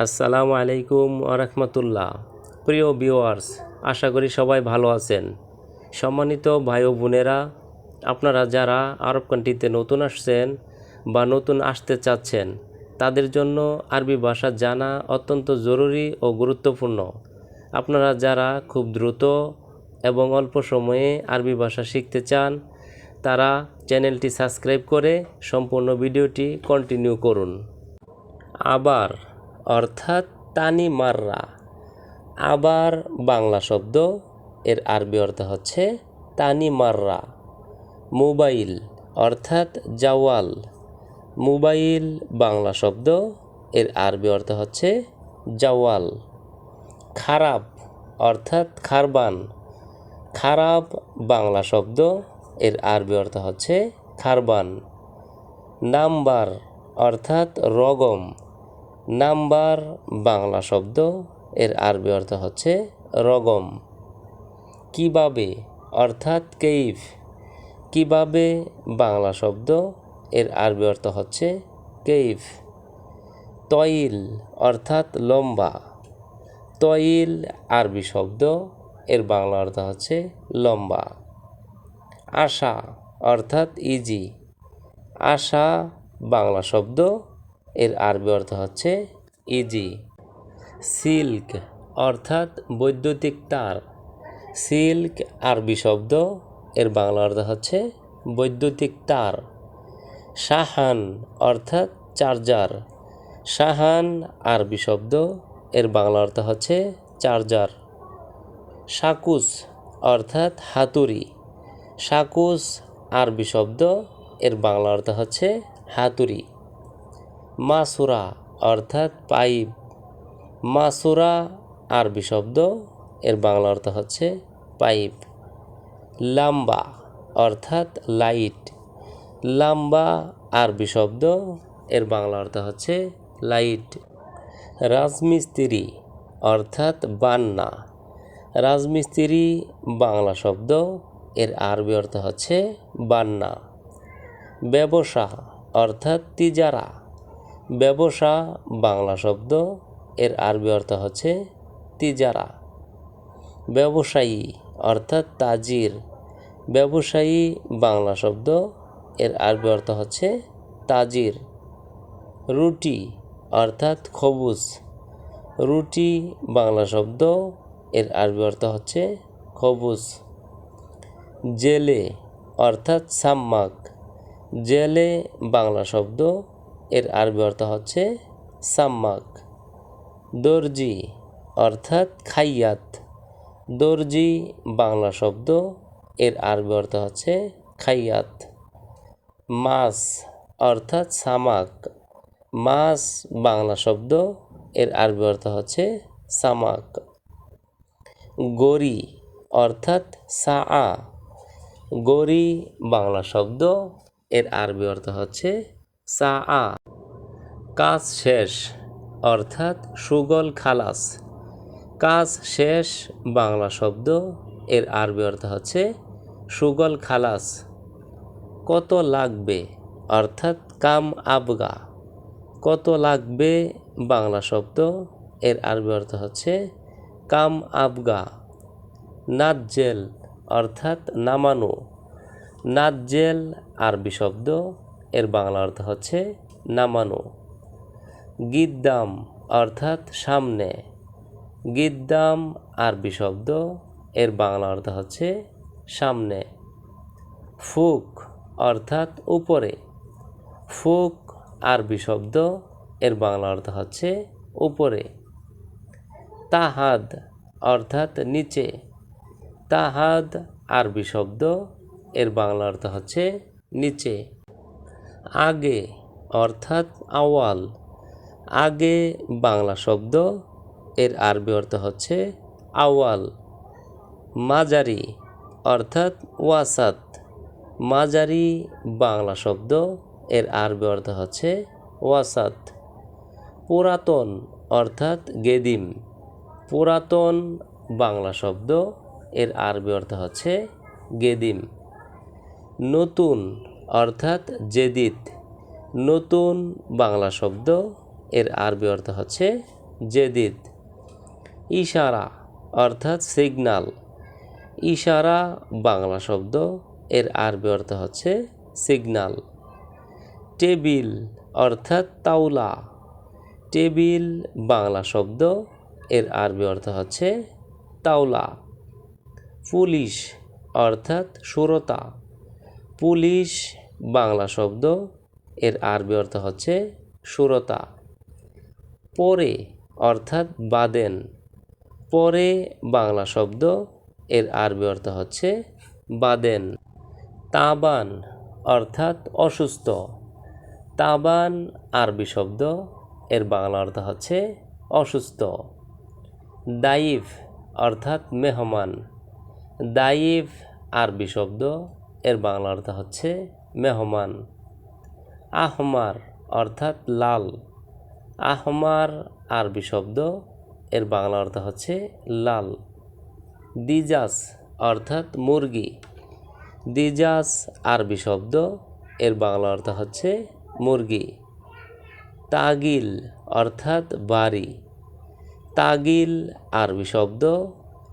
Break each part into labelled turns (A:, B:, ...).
A: আসসালামু আলাইকুম আরহামতুল্লাহ। প্রিয় ভিউয়ার্স, আশা করি সবাই ভালো আছেন। সম্মানিত ভাই ও বোনেরা, আপনারা যারা আরব কান্ট্রিতে নতুন আসছেন বা নতুন আসতে চাচ্ছেন, তাদের জন্য আরবি ভাষা জানা অত্যন্ত জরুরি ও গুরুত্বপূর্ণ। আপনারা যারা খুব দ্রুত এবং অল্প সময়ে আরবি ভাষা শিখতে চান, তারা চ্যানেলটি সাবস্ক্রাইব করে সম্পূর্ণ ভিডিওটি কন্টিনিউ করুন। আবার অর্থাৎ তানি মাররা। আবার বাংলা শব্দ, এর আরবি অর্থ হচ্ছে তানি মাররা। মোবাইল অর্থাৎ জাওয়াল। মোবাইল বাংলা শব্দ, এর আরবি অর্থ হচ্ছে জাওয়াল। খারাপ অর্থাৎ খারবান। খারাপ বাংলা শব্দ, এর আরবি অর্থ হচ্ছে খারবান। নাম্বার অর্থাৎ রগম। নাম্বার বাংলা শব্দ, এর আরবি অর্থ হচ্ছে রগম। কিভাবে অর্থাৎ কেইফ। কিভাবে বাংলা শব্দ, এর আরবি অর্থ হচ্ছে কেইফ। তইল অর্থাৎ লম্বা। তইল আরবি শব্দ, এর বাংলা অর্থ হচ্ছে লম্বা। আশা অর্থাৎ ইজি। আশা বাংলা শব্দ, এর আরবি অর্থ হচ্ছে ইজি। সিল্ক অর্থাৎ বৈদ্যুতিক তার। সিল্ক আরবি শব্দ, এর বাংলা অর্থ হচ্ছে বৈদ্যুতিক তার। শাহান অর্থাৎ চার্জার। শাহান আরবি শব্দ, এর বাংলা অর্থ হচ্ছে চার্জার। সাকুস অর্থাৎ হাতুড়ি। সাকুস আরবি শব্দ, এর বাংলা অর্থ হচ্ছে হাতুড়ি। মাসুরা অর্থাৎ পাইপ। মাসুরা আরবি শব্দ, এর বাংলা অর্থ হচ্ছে পাইপ। লাম্বা অর্থাৎ লাইট। লাম্বা আরবি শব্দ, এর বাংলা অর্থ হচ্ছে লাইট। রাজমিস্ত্রি অর্থাৎ বান্না। রাজমিস্ত্রি বাংলা শব্দ, এর আরবি অর্থ হচ্ছে বান্না। ব্যবসা অর্থাৎ তিজারা। ব্যবসা বাংলা শব্দ, এর আরবি অর্থ হচ্ছে তিজারা। ব্যবসায়ী অর্থাৎ তাজির। ব্যবসায়ী বাংলা শব্দ, এর আরবি অর্থ হচ্ছে তাজির। রুটি অর্থাৎ খবুজ। রুটি বাংলা শব্দ, এর আরবি অর্থ হচ্ছে খবুজ। জেলে অর্থাৎ সাম্মাক। জেলে বাংলা শব্দ, এর আরবি অর্থ হচ্ছে সাম্মাক। দর্জি অর্থাৎ খাইয়াত। দর্জি বাংলা শব্দ, এর আরবি অর্থ হচ্ছে খাইয়াত। মাছ অর্থাৎ সামাক। মাছ বাংলা শব্দ, এর আরবি অর্থ হচ্ছে সামাক। গড়ি অর্থাৎ সাআ। গড়ি বাংলা শব্দ, এর আরবি অর্থ হচ্ছে সাআ। কাজ শেষ অর্থাৎ সুগল খালাস। কাজ শেষ বাংলা শব্দ, এর আরবি অর্থ হচ্ছে সুগল খালাস। কত লাগবে অর্থাৎ কাম আবগা। কত লাগবে বাংলা শব্দ, এর আরবি অর্থ হচ্ছে কাম আবগা। নাজ্জেল অর্থাৎ নামানো। নাজ্জেল আরবি শব্দ, এর বাংলা অর্থ হচ্ছে নামানো। গিদ্দাম অর্থাৎ সামনে। গিদ্দাম আরবি শব্দ, এর বাংলা অর্থ হচ্ছে সামনে। ফুক অর্থাৎ উপরে। ফুক আরবি শব্দ, এর বাংলা অর্থ হচ্ছে উপরে। তাহাদ অর্থাৎ নিচে। তাহাদ আরবি শব্দ, এর বাংলা অর্থ হচ্ছে নিচে। আগে অর্থাৎ আওয়াল। আগে বাংলা শব্দ, এর আরবি অর্থ হচ্ছে আওয়াল। মাজারি অর্থাৎ ওয়াসাত। মাজারি বাংলা শব্দ, এর আরবি অর্থ হচ্ছে ওয়াসাত। পুরাতন অর্থাৎ গেদিম। পুরাতন বাংলা শব্দ, এর আরবি অর্থ হচ্ছে গেদিম। নতুন অর্থাৎ জেদিদ। নতুন বাংলা শব্দ, এর আরবি অর্থ হচ্ছে জেদিদ। ইশারা অর্থাৎ সিগনাল। ইশারা বাংলা শব্দ, এর আরবি অর্থ হচ্ছে সিগনাল। টেবিল অর্থাৎ তাওলা। টেবিল বাংলা শব্দ, এর আরবি অর্থ হচ্ছে তাওলা। পুলিশ অর্থাৎ শ্রোতা। পুলিশ বাংলা শব্দ, এর আরবি অর্থ হচ্ছে শ্রোতা। পরে অর্থাৎ বাদেন। পরে বাংলা শব্দ, এর আরবি অর্থ হচ্ছে বাদেন। তাবান অর্থাৎ অসুস্থ। তাবান আরবি শব্দ, এর বাংলা অর্থ হচ্ছে অসুস্থ। দাইফ অর্থাৎ মেহমান। দাইফ আরবি শব্দ, এর বাংলা অর্থ হচ্ছে মেহমান। আহমার অর্থাৎ লাল। আহমার আরবি শব্দ, এর বাংলা অর্থ হচ্ছে লাল। দিজাস অর্থাৎ মুরগি। দিজাস আরবি শব্দ, এর বাংলা অর্থ হচ্ছে মুরগি। তাগিল অর্থাৎ বাড়ি। তাগিল আরবি শব্দ,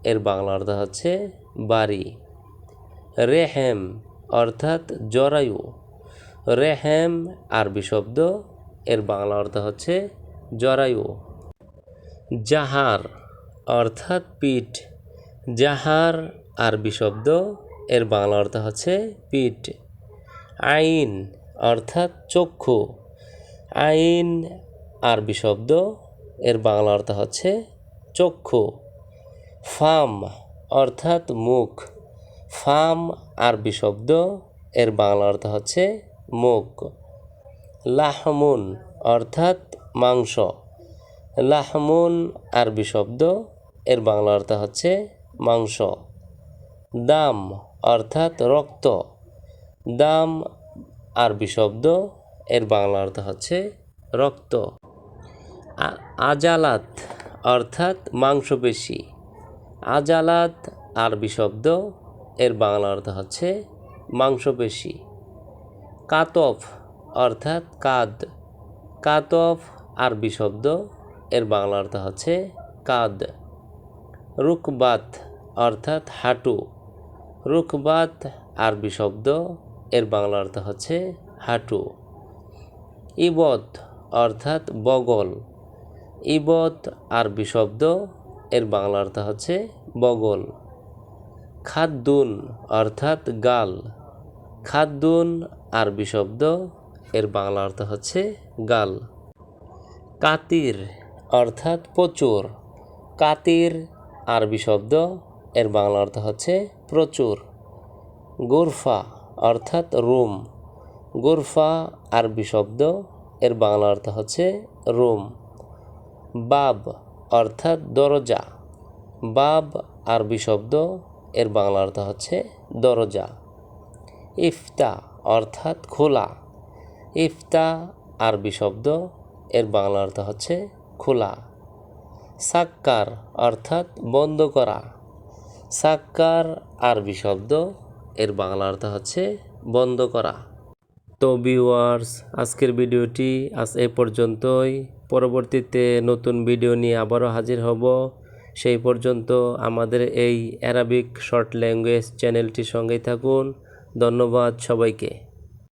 A: এর বাংলা অর্থ হচ্ছে বাড়ি। রেহেম অর্থাৎ জরায়ু। রেহেম আরবি শব্দ, এর বাংলা অর্থ হচ্ছে জরায়ু। জাহার অর্থাৎ পিঠ। জাহার আরবি শব্দ, এর বাংলা অর্থ হচ্ছে পিঠ। আইন অর্থাৎ চক্ষু। আইন আরবি শব্দ, এর বাংলা অর্থ হচ্ছে চক্ষু। ফাম অর্থাৎ মুখ। ফাম আরবি শব্দ, এর বাংলা অর্থ হচ্ছে মুখ। লাহমুন অর্থাৎ মাংস। লাহমুন আরবি শব্দ, এর বাংলা অর্থ হচ্ছে মাংস। দাম অর্থাৎ রক্ত। দাম আরবি শব্দ, এর বাংলা অর্থ হচ্ছে রক্ত। আজালাত অর্থাৎ মাংসপেশি। আজালাত আরবি শব্দ, এর বাংলা অর্থ হচ্ছে মাংসপেশি। কাতফ অর্থাৎ কাঁধ। কাতফ আরবি শব্দ, এর বাংলা অর্থ হচ্ছে কাঁধ। রুকবাত অর্থাৎ হাঁটু। রুকবাত আরবি শব্দ, এর বাংলা অর্থ হচ্ছে হাঁটু। ইবত অর্থাৎ বগল। ইবত আরবি শব্দ, এর বাংলা অর্থ হচ্ছে বগল। খাদ্দুন অর্থাৎ গাল। খাদ্দুন আরবি শব্দ, এর বাংলা অর্থ হচ্ছে গাল। কাতির অর্থাৎ প্রচুর। কাতির আরবি শব্দ, এর বাংলা অর্থ হচ্ছে প্রচুর। গোরফা অর্থাৎ রুম। গোরফা আরবি শব্দ, এর বাংলা অর্থ হচ্ছে রুম। বাব অর্থাৎ দরজা। বাব আরবি শব্দ, এর বাংলা অর্থ হচ্ছে দরজা। ইফতা অর্থাৎ খোলা। ইফতা আরবি শব্দ, এর বাংলা অর্থ হচ্ছে খোলা। সাক্কার অর্থাৎ বন্ধ করা। সাক্কার আরবি শব্দ, এর বাংলা অর্থ হচ্ছে বন্ধ করা। তো ভিউয়ার্স, আজকের ভিডিওটি আজ এ পর্যন্তই। পরবর্তীতে নতুন ভিডিও নিয়ে আবারও হাজির হব। সেই পর্যন্ত আমাদের এই অ্যারাবিক শর্ট ল্যাঙ্গুয়েজ চ্যানেলটির সঙ্গেই থাকুন। ধন্যবাদ সবাইকে।